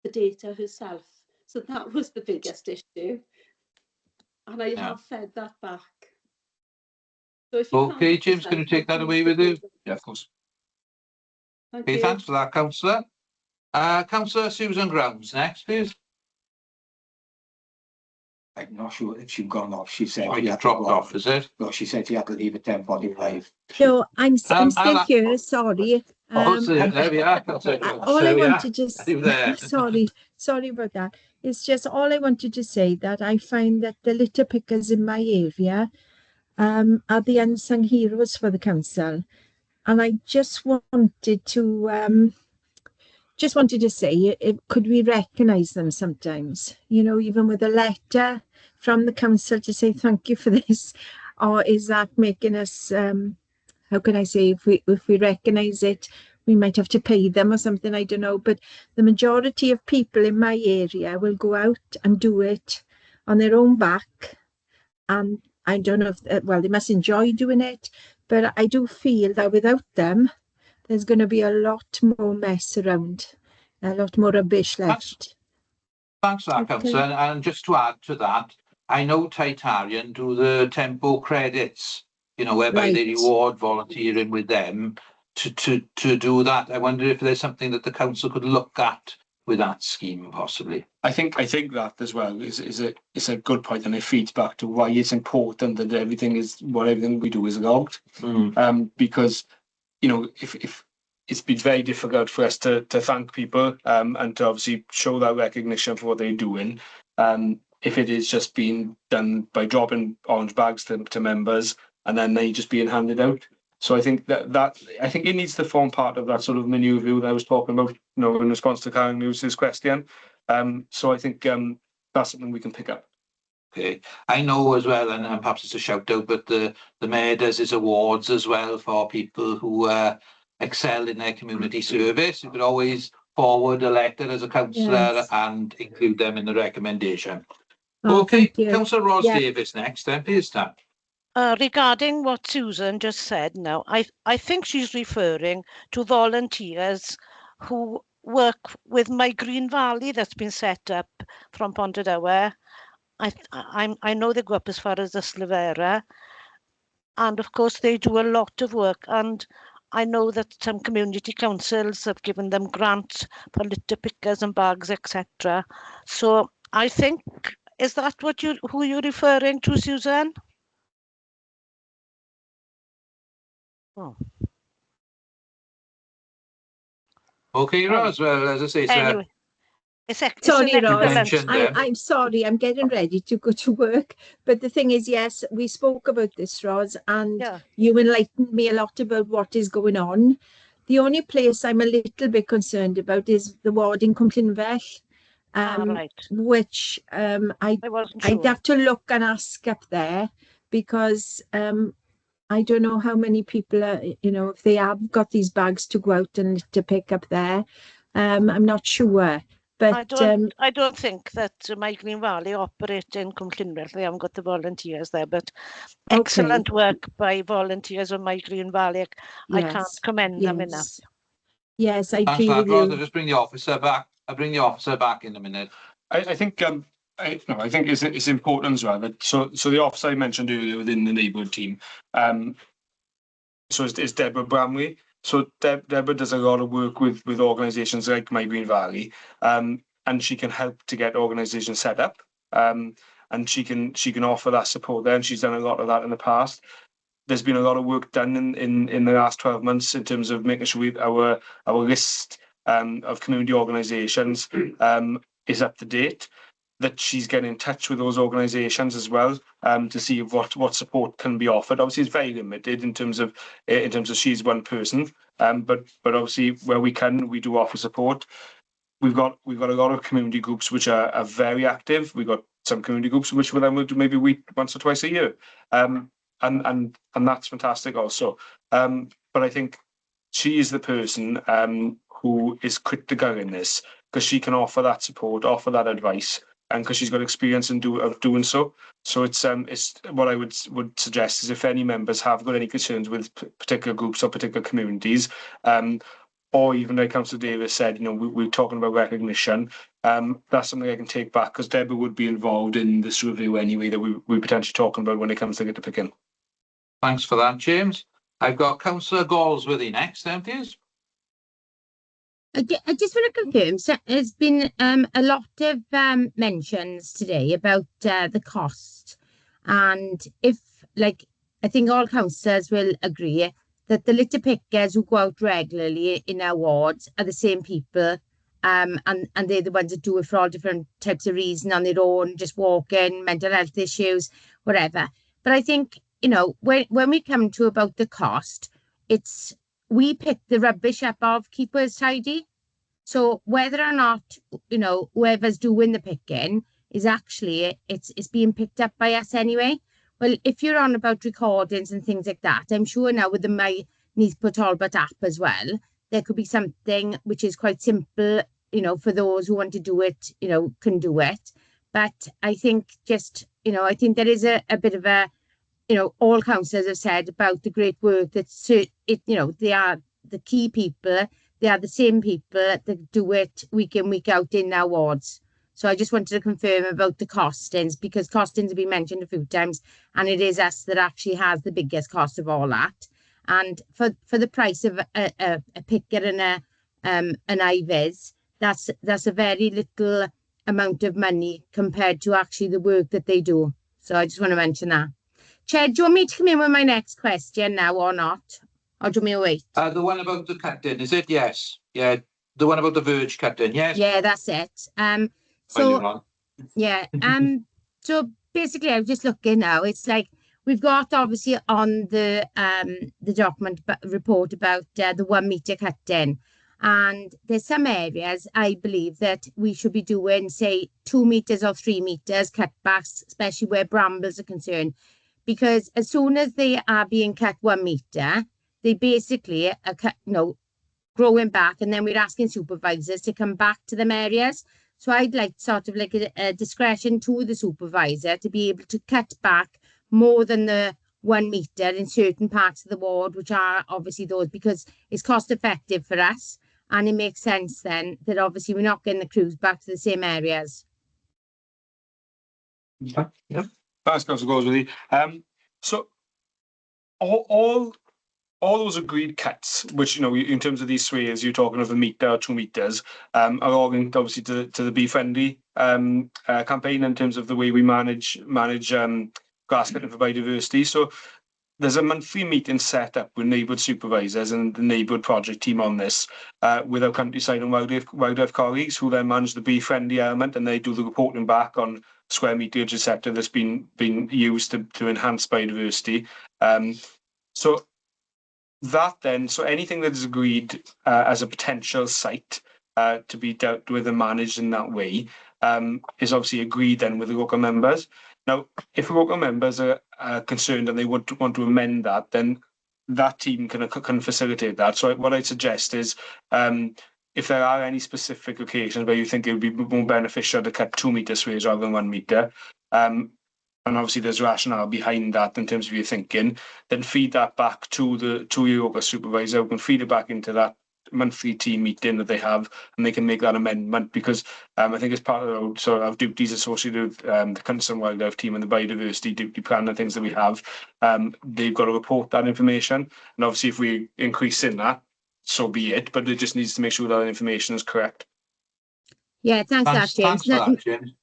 the data herself. So that was the biggest issue. And I Yeah. have fed that back. So if you Okay, can't James, can you take that away with you? Yeah, of course. Thank Okay, you. thanks for that, councillor. Councillor Susan Grounds next, please. I'm not sure if she's gone off. She said Oh, she you had to dropped go off, is it? No, she said she had to leave at 10:45. No, I'm still I'll- here. Sorry. Oh, so there we are. Councillor Grounds. All I There we are. wanted to Are you there? sorry about that. It's just all I wanted to say that I find that the litter pickers in my area are the unsung heroes for the council, and I just wanted to say, could we recognise them sometimes? You know, even with a letter from the council to say thank you for this, or is that making us? How can I say, if we recognise it, we might have to pay them or something, I don't know. But the majority of people in my area will go out and do it on their own back. And I don't know if, well, they must enjoy doing it, but I do feel that without them, there's going to be a lot more mess around, a lot more rubbish left. Thanks for that, Okay. councillor. And just to add to that, I know Titanian do the tempo credits, you know, whereby they Right. reward volunteering with them to do that. I wonder if there's something that the council could look at with that scheme, possibly. I think that as well is a good point, and it feeds back to why it's important that everything we do is logged. Because, you know, if it's been very difficult for us to thank people and to obviously show that recognition for what they're doing. If it is just being done by dropping orange bags to members and then they just being handed out. So I think that I think it needs to form part of that sort of menu review that I was talking about, you know, in response to Karen Lewis's question. So I think that's something we can pick up. Okay, I know as well, and perhaps it's a shout out, but the mayor does his awards as well for people who excel in their community service. You could always forward a letter as a councillor Yes. and include them in the recommendation. Oh, Okay, thank you. Councillor Ros Yeah. Davis next, then please, Stan. Regarding what Susan just said now, I think she's referring to volunteers who work with My Green Valley that's been set up from Pontardawe. I know they go up as far as the Slivera, and of course they do a lot of work, and I know that some community councils have given them grants for litter pickers and bags, etc. So I think, is that who you're referring to, Susan? Oh. Okay, Ros, well, as I say, so Anyway, it's Sorry, an Ros. excellent. I'm sorry, I'm getting ready to go to work. But the thing is, yes, we spoke about this, Ros, and Yeah. you enlightened me a lot about what is going on. The only place I'm a little bit concerned about is the ward in Cwmllynfell, Right. which I wasn't I'd sure. have to look and ask up there, because I don't know how many people are, you know, if they have got these bags to go out and to pick up there. I'm not sure. But I don't think that My Green Valley operate in Cwmllynfell. They haven't got the volunteers there, but excellent work by volunteers on My Green Valley. I can't commend them enough. Yes, I Thanks agree for that, with Ros. you. I'll just bring the officer back. I'll bring the officer back in a minute. I think I think it's important as well that so the officer I mentioned earlier within the neighbourhood team, so it's Deborah Bramley. So Deborah does a lot of work with organisations like My Green Valley, and she can help to get organisations set up, and she can offer that support there, and she's done a lot of that in the past. There's been a lot of work done in the last 12 months in terms of making sure our list of community organisations is up to date. That she's getting in touch with those organisations as well to see what support can be offered. Obviously, it's very limited in terms of she's one person, but obviously where we can, we do offer support. We've got a lot of community groups which are very active. We've got some community groups which we'll do maybe once or twice a year, and that's fantastic also. But I think she is the person who is quick to go in this, because she can offer that support, offer that advice, and because she's got experience in doing so. So it's what I would suggest is if any members have got any concerns with particular groups or particular communities, or even like Councillor Davis said, you know, we're talking about recognition. That's something I can take back because Deborah would be involved in this review anyway that we're potentially talking about when it comes to get to picking. Thanks for that, James. I've got Councillor Galsworthy next, then, please. I just want to confirm, so there's been a lot of mentions today about the cost, and if, like, I think all councillors will agree that the litter pickers who go out regularly in our wards are the same people, and they're the ones that do it for all different types of reasons on their own, just walking, mental health issues, whatever. But I think, you know, when we come to about the cost, it's we pick the rubbish up of keepers tidy. So whether or not, you know, whoever's doing the picking is actually, it's being picked up by us anyway. Well, if you're on about recordings and things like that, I'm sure now with the My Neath Talbot app as well, there could be something which is quite simple, you know, for those who want to do it, you know, can do it. But I think just, you know, I think there is a bit of a, you know, all councillors have said about the great work that you know, they are the key people. They are the same people that do it week in, week out in our wards. So I just wanted to confirm about the costings, because costings have been mentioned a few times, and it is us that actually has the biggest cost of all that. And for the price of a picker and an IVIS, that's a very little amount of money compared to actually the work that they do. So I just want to mention that. Chair, do you want me to come in with my next question now or not? Or do you want me to wait? The one about the cutting, is it? Yes. Yeah. The one about the verge cutting, yes. Yeah, that's it. So yeah. So basically, I'm just looking now. It's like we've got obviously on the document report about the 1 meter cutting, and there's some areas I believe that we should be doing, say, 2 meters or 3 meters cutbacks, especially where brambles are concerned, because as soon as they are being cut 1 meter, they basically are cut, you know, growing back, and then we're asking supervisors to come back to them areas. So I'd like sort of like a discretion to the supervisor to be able to cut back more than the 1 meter in certain parts of the ward, which are obviously those, because it's cost effective for us, and it makes sense then that obviously we're not getting the crews back to the same areas. Okay. Yep. Thanks, Councillor Galsworthy. So all those agreed cuts, which, you know, in terms of these swales, you're talking of 1 meter or 2 meters, are all linked obviously to the Be Friendly campaign in terms of the way we manage grass cutting for biodiversity. So there's a monthly meeting set up with neighbourhood supervisors and the neighbourhood project team on this, with our countryside and wildlife colleagues, who then manage the Be Friendly element, and they do the reporting back on square meterage, etc., that's been used to enhance biodiversity. So anything that is agreed as a potential site to be dealt with and managed in that way is obviously agreed then with the local members. Now, if the local members are concerned and they want to amend that, then that team can facilitate that. So what I'd suggest is, if there are any specific occasions where you think it would be more beneficial to cut 2 meter swales rather than 1 meter, and obviously there's rationale behind that in terms of your thinking, then feed that back to your local supervisor, who can feed it back into that monthly team meeting that they have, and they can make that amendment, because I think it's part of our duties associated with the Council and Wildlife team and the biodiversity duty plan and things that we have. They've got to report that information, and obviously if we increase in that, so be it, but it just needs to make sure that information is correct. Yeah, thanks for that, James. Thanks for that, James.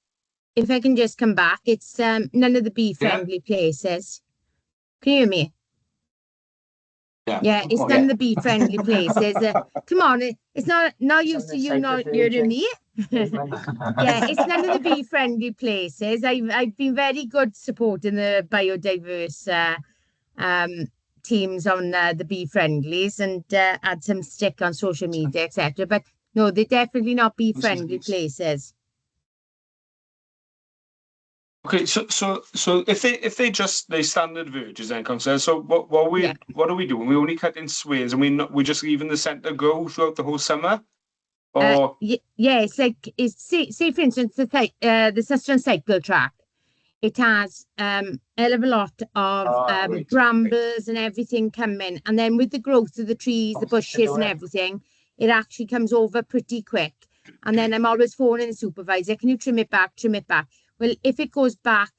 If I can just come back, it's none of the Be Friendly places. Can you hear me? Yeah, it's none of the Be Friendly places. Come on, it's not used to you not hearing me. Yeah, it's none of the Be Friendly places. I've been very good supporting the biodiverse teams on the Be Friendlies, and had some stick on social media, etc. But no, they're definitely not Be Friendly places. Okay, so if they standard verges then, Councillor, so what are we doing? We only cut in swales, and we're just leaving the centre go throughout the whole summer, or yeah, it's like say for instance the Sutton cycle track. It has hell of a lot of brambles and everything coming, and then with the growth of the trees, the bushes and everything, it actually comes over pretty quick. And then I'm always phoning the supervisor, can you trim it back, trim it back? Well, if it goes back,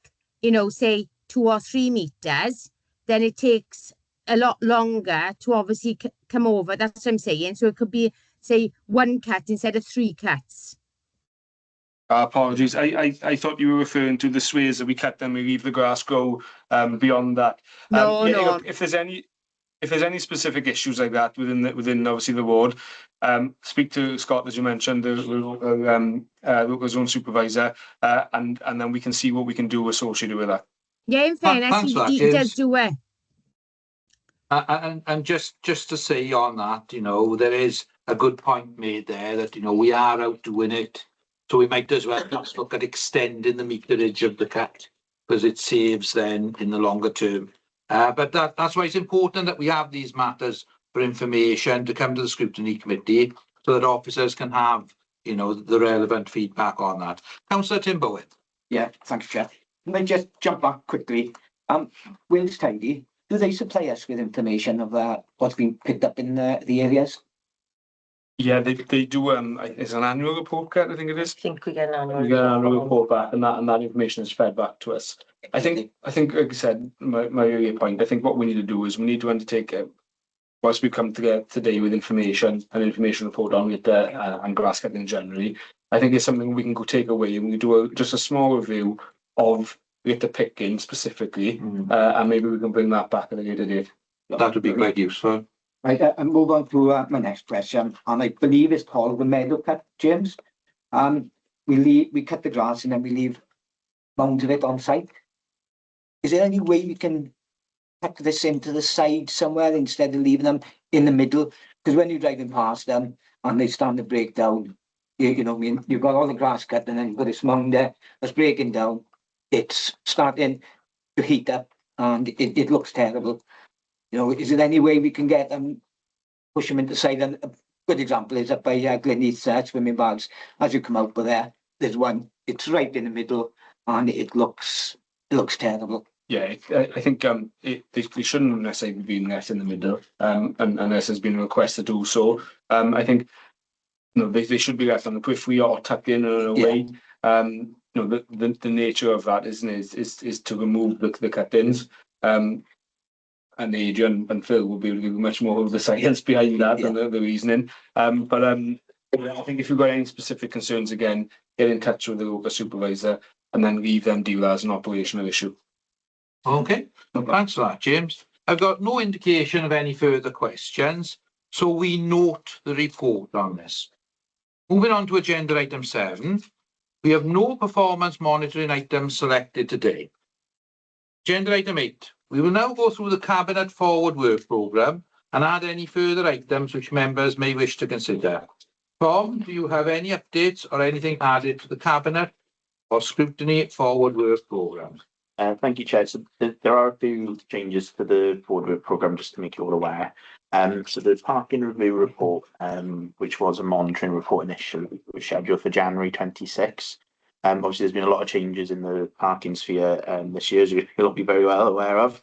you know, say 2 or 3 meters, then it takes a lot longer to obviously come over. That's what I'm saying. So it could be, say, 1 cut instead of 3 cuts. Apologies. I thought you were referring to the sways that we cut them, we leave the grass grow beyond that. No, Yeah, no. look, if there's any specific issues like that within obviously the ward, speak to Scott, as you mentioned, the local zone supervisor, and then we can see what we can do associated with that. Yeah, in fairness, Thanks for that, he James. does do it. And just to say on that, you know, there is a good point made there that, you know, we are out doing it. So we might as well just look at extending the meterage of the cut, because it saves then in the longer term. But that's why it's important that we have these matters for information to come to the scrutiny committee so that officers can have, you know, the relevant feedback on that. Councillor Tim Bowen. Yeah, thanks, Chair. Can I just jump back quickly? Wales Tidy, do they supply us with information of what's been picked up in the areas? Yeah, they do. It's an annual report, Kat, I think it is. I think we get an annual We get an annual report back, and that information is fed back to us. I think, like I said, my earlier point, I think what we need to do is we need to undertake, whilst we come together today with information, an information report on litter and grass cutting generally, I think it's something we can go take away and we do just a small review of litter picking specifically, and maybe we can bring that back at a later date. That would be quite useful. Right, and move on to my next question, and I believe it's called the meadow cut, James. We cut the grass and then we leave mounds of it on site. Is there any way we can tuck this into the side somewhere instead of leaving them in the middle? Because when you're driving past them and they start to break down, you know what I mean, you've got all the grass cut and then you've got this mound there that's breaking down. It's starting to heat up and it looks terrible. You know, is there any way we can get them, push them into the side? And a good example is up by Neath swimming bags. As you come out of there, there's one. It's right in the middle, and it looks terrible. Yeah, I think they shouldn't necessarily be left in the middle, unless there's been a request to do so. I think they should be left on the periphery or tucked in away. You know, the nature of that is to remove the cut-ins. And Adrian and Phil will be able to give you much more of the science behind that than the reasoning. But I think if you've got any specific concerns, again, get in touch with the local supervisor and then leave them deal as an operational issue. Okay, thanks for that, James. I've got no indication of any further questions, so we note the report on this. Moving on to agenda item 7, we have no performance monitoring items selected today. Agenda item 8. We will now go through the Cabinet Forward Work Programme and add any further items which members may wish to consider. Tom, do you have any updates or anything added to the Cabinet or Scrutiny Forward Work Programme? Thank you, Chair. So there are a few changes to the Forward Work Programme, just to make you all aware. So the Parking Review Report, which was a monitoring report initially, was scheduled for January 26. Obviously, there's been a lot of changes in the parking sphere this year, as you'll be very well aware of.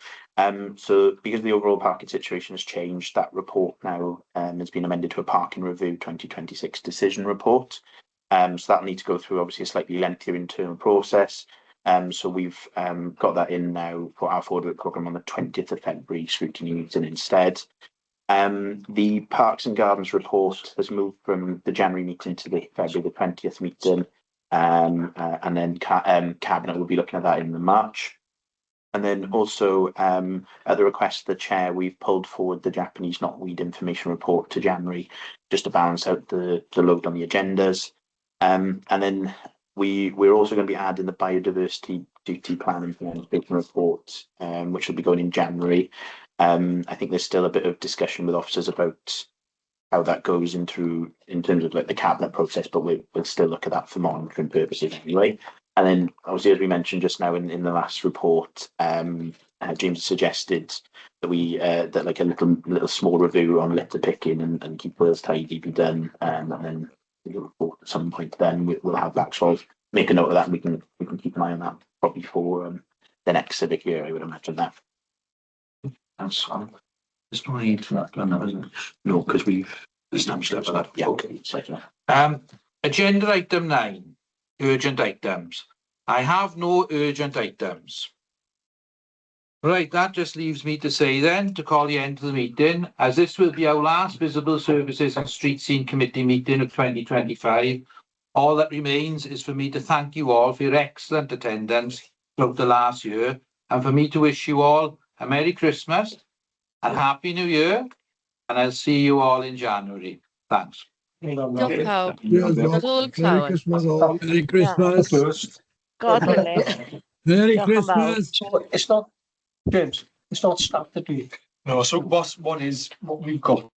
So because the overall parking situation has changed, that report now has been amended to a Parking Review 2026 Decision Report. So that'll need to go through, obviously, a slightly lengthier internal process. So we've got that in now for our Forward Work Programme on the 20th of February scrutiny meeting instead. The Parks and Gardens report has moved from the January meeting to the February the 20th meeting. And then Cabinet will be looking at that in the March. And then also at the request of the Chair, we've pulled forward the Japanese knotweed information report to January just to balance out the load on the agendas. And then we're also going to be adding the biodiversity duty plan implementation report, which will be going in January. I think there's still a bit of discussion with officers about how that goes in terms of like the Cabinet process, but we'll still look at that for monitoring purposes anyway. And then obviously, as we mentioned just now in the last report, James suggested that we that like a little small review on litter picking and keep Wales tidy be done, and then the report at some point then we'll have that. So I'll make a note of that, and we can keep an eye on that probably for the next civic year, I would imagine that. That's fine. There's no need for that, isn't it? No, because we've Yeah. Okay. Agenda item 9, urgent items. I have no urgent items. Right, that just leaves me to say then, to call the end of the meeting, as this will be our last Visible Services and Street Scene Committee meeting of 2025. All that remains is for me to thank you all for your excellent attendance throughout the last year, and for me to wish you all a Merry Christmas and Happy New Year, and I'll see you all in January. Thanks. Diolch pawb. Cheers, Rob. Nadolig Merry llawen. Christmas all. Merry Christmas. God willing. Merry Diolch yn fawr. Christmas. So it's not, James, it's not started week. No, so what we've got